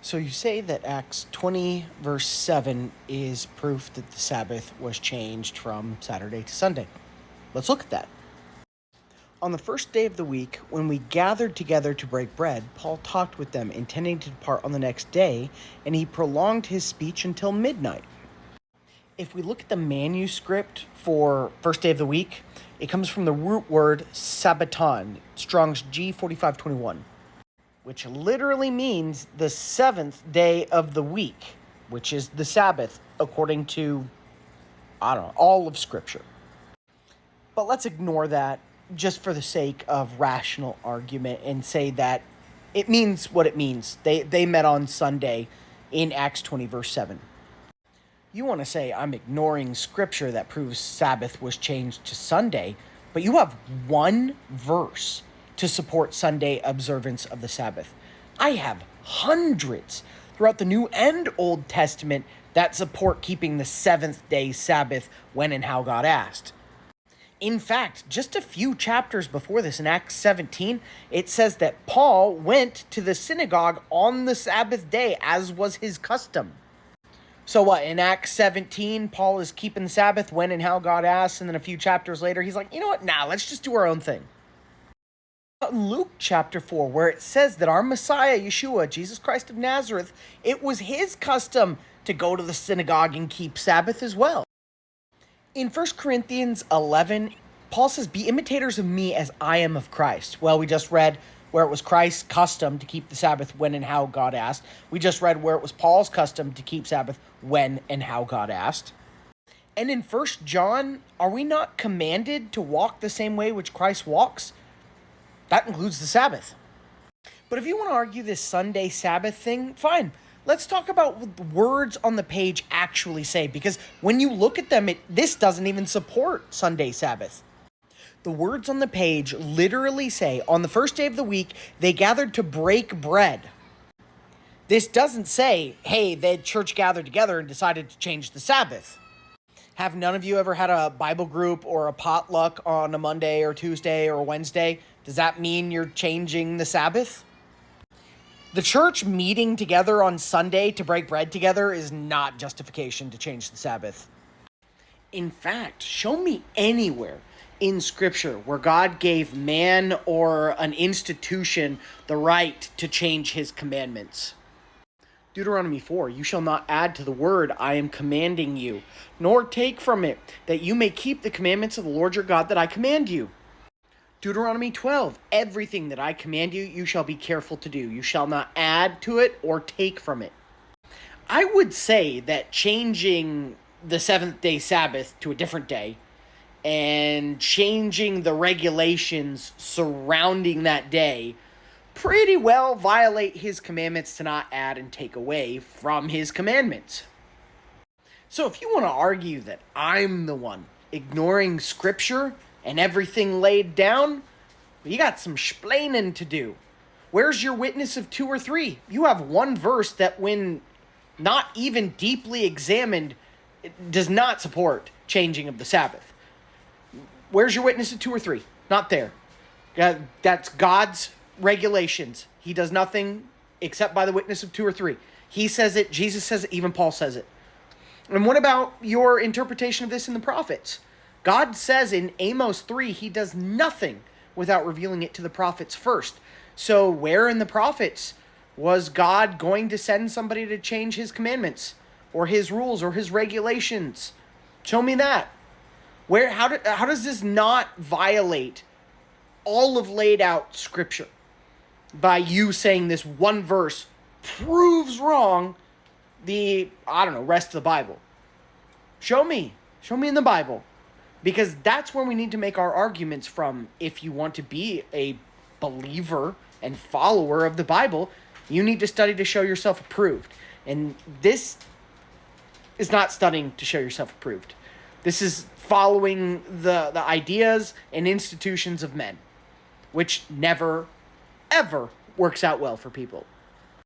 So you say that Acts 20, verse 7 is proof that the Sabbath was changed from Saturday to Sunday. Let's look at that. On the first day of the week, when we gathered together to break bread, Paul talked with them, intending to depart on the next day, and he prolonged his speech until midnight. If we look at the manuscript for first day of the week, it comes from the root word Sabbaton, Strong's G4521, which literally means the seventh day of the week, which is the Sabbath, according to, all of Scripture. But let's ignore that just for the sake of rational argument and say that it means what it means. They met on Sunday in Acts 20, verse 7. You want to say I'm ignoring Scripture that proves Sabbath was changed to Sunday, but you have one verse to support Sunday observance of the Sabbath. I have hundreds throughout the New and Old Testament that support keeping the seventh day Sabbath when and how God asked. In fact, just a few chapters before this, in Acts 17, it says that Paul went to the synagogue on the Sabbath day, as was his custom. So what, in Acts 17, Paul is keeping the Sabbath when and how God asks, and then a few chapters later, he's like, you know what, let's just do our own thing. In Luke chapter 4, where it says that our Messiah, Yeshua, Jesus Christ of Nazareth, it was his custom to go to the synagogue and keep Sabbath as well. In 1 Corinthians 11, Paul says, be imitators of me as I am of Christ. Well, we just read where it was Christ's custom to keep the Sabbath when and how God asked. We just read where it was Paul's custom to keep Sabbath when and how God asked. And in 1 John, are we not commanded to walk the same way which Christ walks? That includes the Sabbath. But if you want to argue this Sunday Sabbath thing, fine. Let's talk about what the words on the page actually say, because when you look at them, this doesn't even support Sunday Sabbath. The words on the page literally say, on the first day of the week, they gathered to break bread. This doesn't say, hey, the church gathered together and decided to change the Sabbath. Have none of you ever had a Bible group or a potluck on a Monday or Tuesday or Wednesday? Does that mean you're changing the Sabbath? The church meeting together on Sunday to break bread together is not justification to change the Sabbath. In fact, show me anywhere in Scripture where God gave man or an institution the right to change his commandments. Deuteronomy 4, you shall not add to the word I am commanding you, nor take from it, that you may keep the commandments of the Lord your God that I command you. Deuteronomy 12, everything that I command you, you shall be careful to do. You shall not add to it or take from it. I would say that changing the seventh day Sabbath to a different day and changing the regulations surrounding that day pretty well violate his commandments to not add and take away from his commandments. So if you want to argue that I'm the one ignoring Scripture and everything laid down, you got some splainin' to do. Where's your witness of 2 or 3? You have one verse that, when not even deeply examined, it does not support changing of the Sabbath. Where's your witness of 2 or 3? Not there. That's God's regulations. He does nothing except by the witness of 2 or 3. He says it, Jesus says it, even Paul says it. And what about your interpretation of this in the prophets? God says in Amos 3, he does nothing without revealing it to the prophets first. So where in the prophets was God going to send somebody to change his commandments or his rules or his regulations? Show me that. How does this not violate all of laid out Scripture by you saying this one verse proves wrong the, rest of the Bible? Show me in the Bible. Because that's where we need to make our arguments from. If you want to be a believer and follower of the Bible, you need to study to show yourself approved. And this is not studying to show yourself approved. This is following the ideas and institutions of men, which never, ever works out well for people.